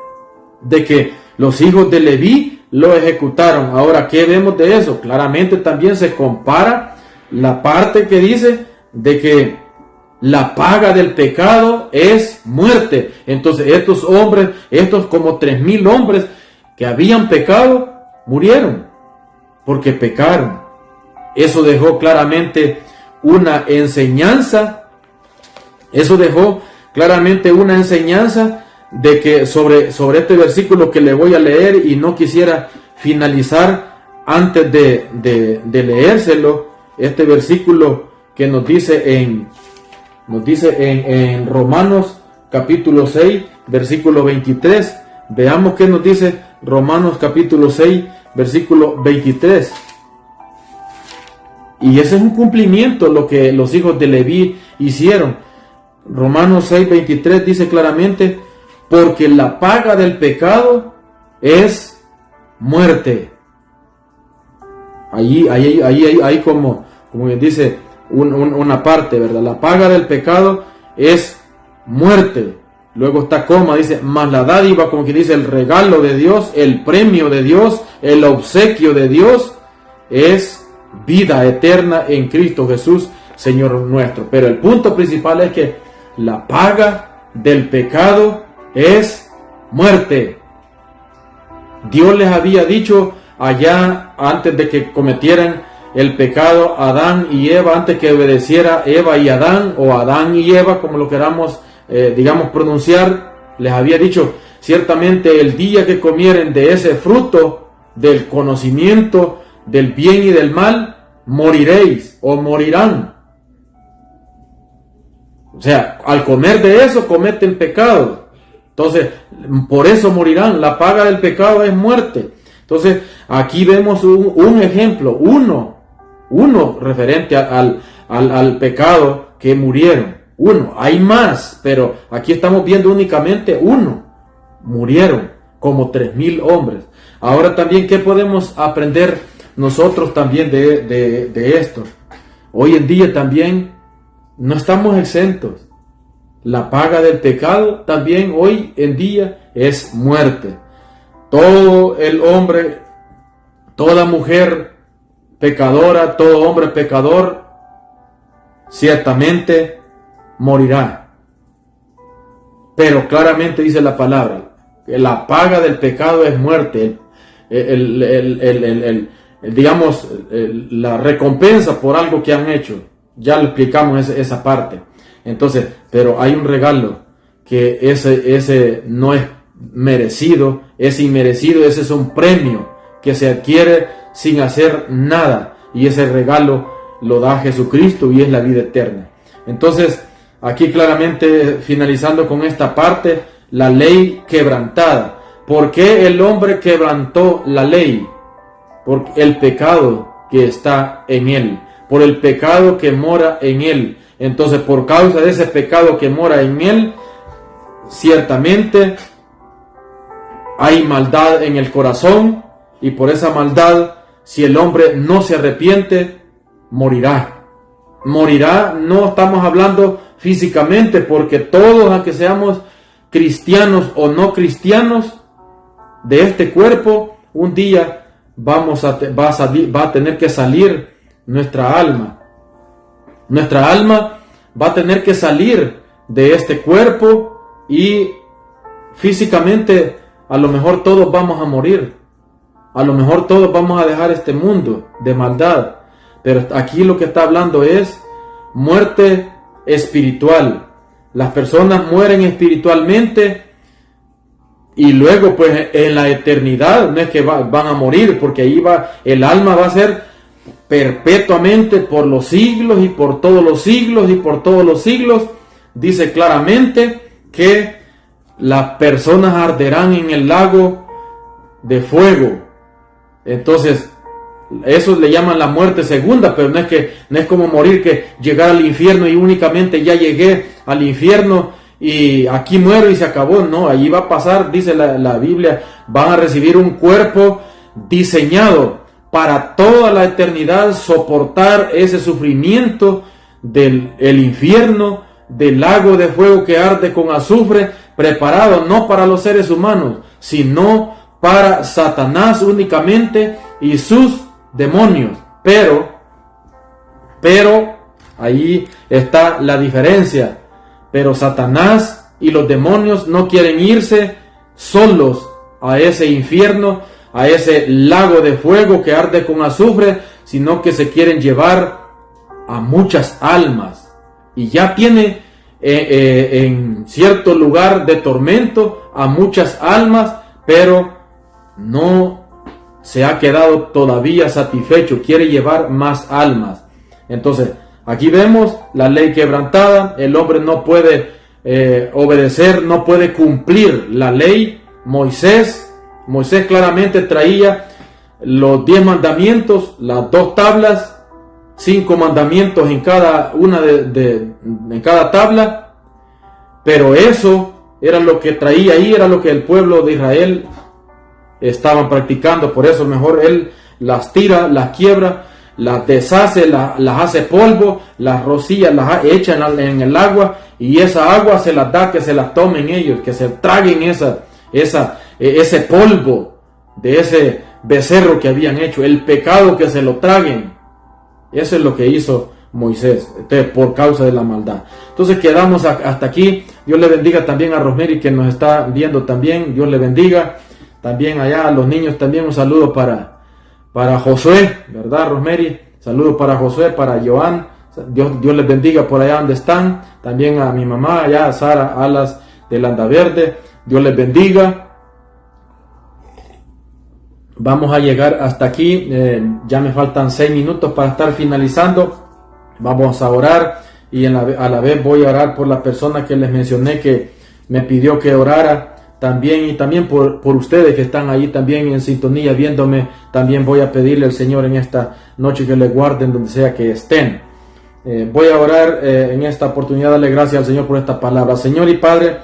de que los hijos de Leví lo ejecutaron. Ahora, ¿qué vemos de eso? Claramente también se compara la parte que dice de que la paga del pecado es muerte. Entonces estos hombres, estos como 3,000 hombres que habían pecado, murieron porque pecaron. Eso dejó claramente una enseñanza. Eso dejó claramente una enseñanza de que sobre este versículo que le voy a leer, y no quisiera finalizar antes de leérselo. Este versículo que nos dice en Romanos capítulo 6, versículo 23. Veamos qué nos dice Romanos capítulo 6, versículo 23. Y ese es un cumplimiento lo que los hijos de Leví hicieron. Romanos 6, 23 dice claramente: porque la paga del pecado es muerte. Ahí como dice una parte, ¿verdad? La paga del pecado es muerte. Luego está coma, dice, mas la dádiva, como que dice, el regalo de Dios, el premio de Dios, el obsequio de Dios es vida eterna en Cristo Jesús, Señor nuestro. Pero el punto principal es que la paga del pecado es muerte. Dios les había dicho allá antes de que cometieran el pecado Adán y Eva, antes que obedeciera Eva y Adán, o Adán y Eva, como lo queramos pronunciar, les había dicho: ciertamente el día que comieren de ese fruto del conocimiento del bien y del mal, moriréis o morirán. O sea, al comer de eso cometen pecado. Entonces, por eso morirán. La paga del pecado es muerte. Entonces, aquí vemos un ejemplo, uno referente al pecado que murieron. Uno, hay más, pero aquí estamos viendo únicamente uno. Murieron como 3,000 hombres. Ahora también, ¿qué podemos aprender nosotros también de esto? Hoy en día también no estamos exentos. La paga del pecado también hoy en día es muerte. Todo el hombre, toda mujer pecadora, todo hombre pecador, ciertamente morirá. Pero claramente dice la palabra, que la paga del pecado es muerte. La recompensa por algo que han hecho. Ya lo explicamos esa parte. Entonces, pero hay un regalo que ese no es merecido, es inmerecido, ese es un premio que se adquiere sin hacer nada, y ese regalo lo da Jesucristo y es la vida eterna. Entonces, aquí claramente finalizando con esta parte, la ley quebrantada. ¿Por qué el hombre quebrantó la ley? Por el pecado que está en él, por el pecado que mora en él. Entonces, por causa de ese pecado que mora en él, ciertamente hay maldad en el corazón, y por esa maldad, si el hombre no se arrepiente, morirá. Morirá, no estamos hablando físicamente, porque todos, aunque seamos cristianos o no cristianos, de este cuerpo, un día va a tener que salir nuestra alma. Nuestra alma va a tener que salir de este cuerpo y físicamente a lo mejor todos vamos a morir, a lo mejor todos vamos a dejar este mundo de maldad, pero aquí lo que está hablando es muerte espiritual. Las personas mueren espiritualmente y luego pues en la eternidad no es que van a morir, porque ahí el alma va a ser perpetuamente por los siglos y por todos los siglos y por todos los siglos. Dice claramente que las personas arderán en el lago de fuego. Entonces, eso le llaman la muerte segunda, pero no es como morir, que llegar al infierno y únicamente ya llegué al infierno y aquí muero y se acabó. No, allí va a pasar, dice la Biblia, van a recibir un cuerpo diseñado para toda la eternidad, soportar ese sufrimiento del infierno, del lago de fuego que arde con azufre, preparado no para los seres humanos, sino para Satanás únicamente y sus demonios. Pero ahí está la diferencia. Pero Satanás y los demonios no quieren irse solos a ese infierno, a ese lago de fuego que arde con azufre, sino que se quieren llevar a muchas almas. Y ya tiene en cierto lugar de tormento a muchas almas, pero no se ha quedado todavía satisfecho, quiere llevar más almas. Entonces, aquí vemos la ley quebrantada, el hombre no puede obedecer, no puede cumplir la ley. Moisés claramente traía los 10 mandamientos, las 2 tablas, 5 mandamientos en cada una en cada tabla, pero eso era lo que traía ahí, era lo que el pueblo de Israel estaban practicando. Por eso mejor él las tira, las quiebra, las deshace, las hace polvo, las rocilla, las echa en el agua, y esa agua se las da, que se las tomen ellos, que se traguen ese polvo de ese becerro que habían hecho, el pecado, que se lo traguen. Eso es lo que hizo Moisés, por causa de la maldad. Entonces quedamos hasta aquí. Dios le bendiga también a Rosemary, que nos está viendo también. Dios le bendiga también allá a los niños. También un saludo para Josué, ¿verdad, Rosemary? Saludos para Josué, para Joan. Dios les bendiga por allá donde están. También a mi mamá allá, Sara Alas de Landaverde. Dios les bendiga. Vamos a llegar hasta aquí. Ya me faltan 6 minutos para estar finalizando. Vamos a orar, y a la vez voy a orar por la persona que les mencioné que me pidió que orara también, y también por ustedes que están ahí también en sintonía viéndome. También voy a pedirle al Señor en esta noche que le guarden donde sea que estén. Voy a orar en esta oportunidad, darle gracias al Señor por esta palabra. Señor y Padre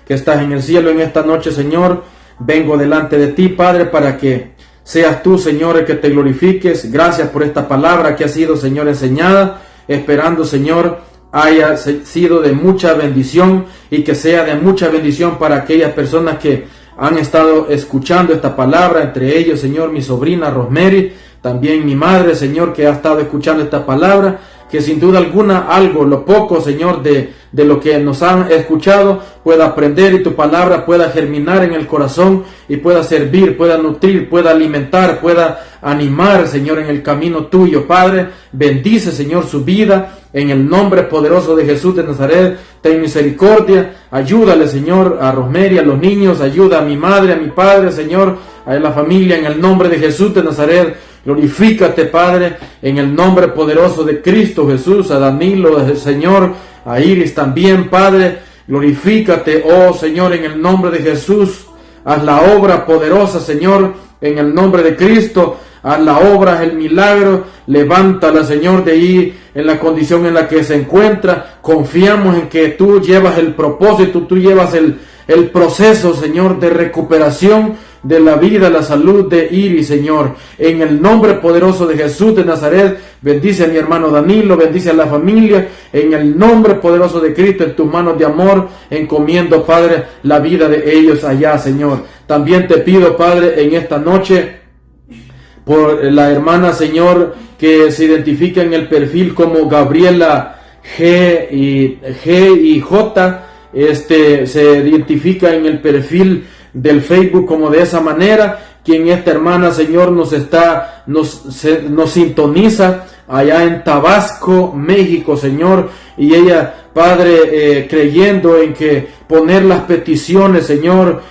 que estás en el cielo, en esta noche, Señor, vengo delante de ti, Padre, para que seas tú, Señor, el que te glorifiques. Gracias por esta palabra que ha sido, Señor, enseñada, esperando, Señor, haya sido de mucha bendición, y que sea de mucha bendición para aquellas personas que han estado escuchando esta palabra, entre ellos, Señor, mi sobrina Rosemary, también mi madre, Señor, que ha estado escuchando esta palabra, que sin duda alguna algo, lo poco, Señor, de lo que nos han escuchado, pueda aprender, y tu palabra pueda germinar en el corazón y pueda servir, pueda nutrir, pueda alimentar, pueda animar, Señor, en el camino tuyo. Padre, bendice, Señor, su vida en el nombre poderoso de Jesús de Nazaret. Ten misericordia, ayúdale, Señor, a Rosemary, a los niños, ayuda a mi madre, a mi padre, Señor, a la familia, en el nombre de Jesús de Nazaret. Glorifícate, Padre, en el nombre poderoso de Cristo Jesús, a Danilo, Señor, a Iris también, Padre. Glorifícate, oh Señor, en el nombre de Jesús. Haz la obra poderosa, Señor, en el nombre de Cristo. Haz la obra, el milagro. Levántala, Señor, de ahí en la condición en la que se encuentra. Confiamos en que tú llevas el propósito, tú llevas el proceso, Señor, de recuperación de la vida, la salud de Iris, Señor. En el nombre poderoso de Jesús de Nazaret, bendice a mi hermano Danilo, bendice a la familia. En el nombre poderoso de Cristo, en tus manos de amor, encomiendo, Padre, la vida de ellos allá, Señor. También te pido, Padre, en esta noche, por la hermana, Señor, que se identifica en el perfil como Gabriela G y J. se identifica en el perfil del Facebook como de esa manera, quien esta hermana, Señor, nos sintoniza allá en Tabasco, México, Señor, y ella, Padre, creyendo en que poner las peticiones, Señor,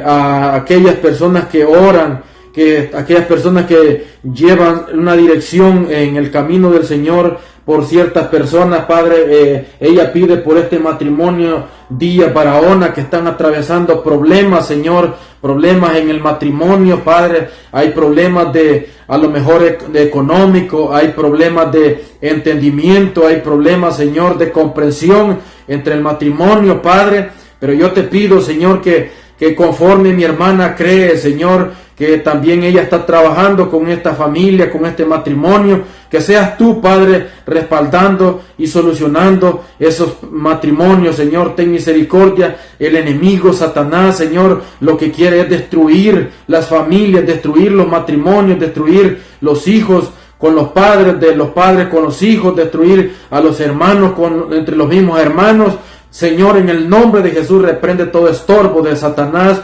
a aquellas personas que oran, que aquellas personas que llevan una dirección en el camino del Señor por ciertas personas, Padre, ella pide por este matrimonio Díaz Barahona, que están atravesando problemas, Señor, problemas en el matrimonio, Padre. Hay problemas a lo mejor de económico, hay problemas de entendimiento, hay problemas, Señor, de comprensión entre el matrimonio, Padre. Pero yo te pido, Señor, que conforme mi hermana cree, Señor, que también ella está trabajando con esta familia, con este matrimonio, que seas tú, Padre, respaldando y solucionando esos matrimonios, Señor. Ten misericordia. El enemigo, Satanás, Señor, lo que quiere es destruir las familias, destruir los matrimonios, destruir los hijos con los padres, de los padres con los hijos, destruir a los hermanos entre los mismos hermanos. Señor, en el nombre de Jesús, reprende todo estorbo de Satanás,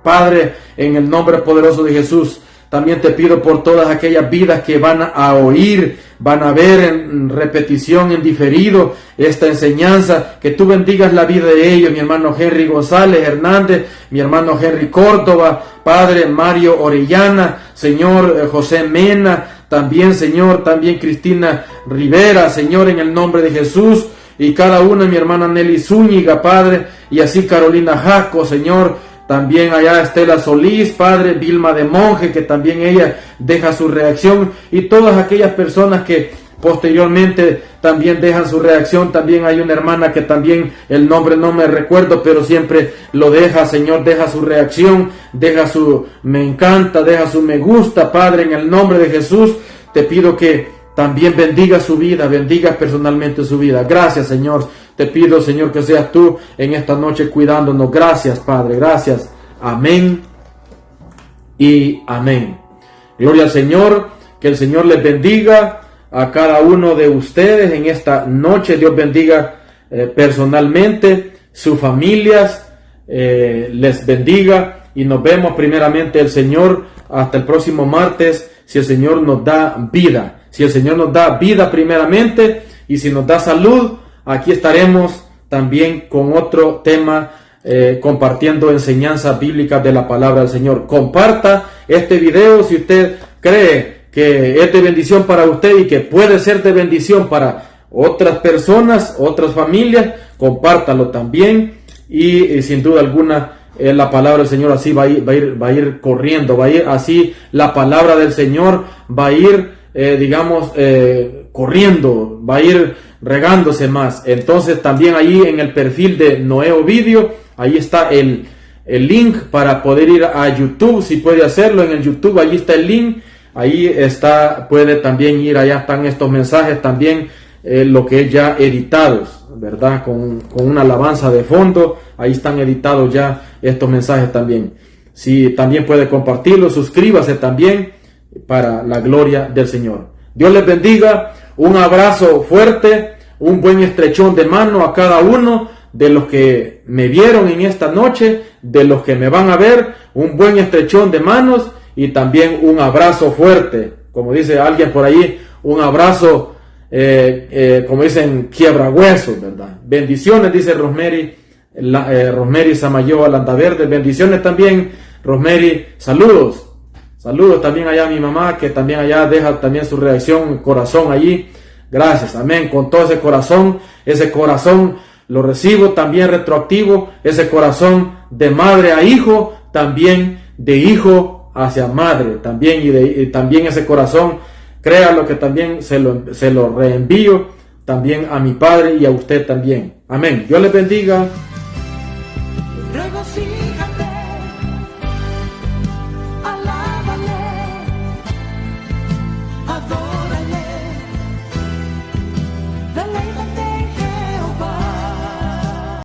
Padre, en el nombre poderoso de Jesús. También te pido por todas aquellas vidas que van a oír, van a ver en repetición, en diferido, esta enseñanza, que tú bendigas la vida de ellos, mi hermano Henry González Hernández, mi hermano Henry Córdoba, Padre Mario Orellana, Señor José Mena, también, Señor, también Cristina Rivera, Señor, en el nombre de Jesús. Y cada una, mi hermana Nelly Zúñiga, Padre, y así Carolina Jaco, Señor, también allá Estela Solís, Padre, Vilma de Monje, que también ella deja su reacción, y todas aquellas personas que posteriormente también dejan su reacción. También hay una hermana que también el nombre no me recuerdo, pero siempre lo deja, Señor, deja su reacción, deja su me encanta, deja su me gusta, Padre, en el nombre de Jesús, te pido que también bendiga su vida, bendiga personalmente su vida. Gracias, Señor. Te pido, Señor, que seas tú en esta noche cuidándonos. Gracias, Padre. Gracias. Amén y amén. Gloria al Señor. Que el Señor les bendiga a cada uno de ustedes en esta noche. Dios bendiga personalmente sus familias. Les bendiga. Y nos vemos primeramente el Señor hasta el próximo martes, si el Señor nos da vida. Si el Señor nos da vida primeramente y si nos da salud, aquí estaremos también con otro tema, compartiendo enseñanzas bíblicas de la palabra del Señor. Comparta este video si usted cree que es de bendición para usted y que puede ser de bendición para otras personas, otras familias. Compártalo también y sin duda alguna la palabra del Señor así va a ir corriendo, va a ir así, la palabra del Señor va a ir corriendo, va a ir regándose más. Entonces también ahí en el perfil de Noé Ovidio, ahí está el link para poder ir a YouTube, si puede hacerlo en el YouTube, ahí está el link, ahí está, puede también ir, allá están estos mensajes también, lo que es ya editados, ¿verdad? Con una alabanza de fondo, ahí están editados ya estos mensajes también. Si también puede compartirlo, suscríbase también, para la gloria del Señor. Dios les bendiga, un abrazo fuerte, un buen estrechón de mano a cada uno de los que me vieron en esta noche, de los que me van a ver, un buen estrechón de manos y también un abrazo fuerte, como dice alguien por ahí, un abrazo, como dicen, quiebra huesos, ¿verdad? Bendiciones, dice Rosemary, Rosemary Samayoa Landaverde, bendiciones también, Rosemary, saludos. Saludos también allá a mi mamá, que también allá deja también su reacción, corazón allí. Gracias, amén. Con todo ese corazón lo recibo también retroactivo, ese corazón de madre a hijo, también de hijo hacia madre, también y también ese corazón, créalo que también se lo reenvío también a mi padre y a usted también. Amén. Dios les bendiga.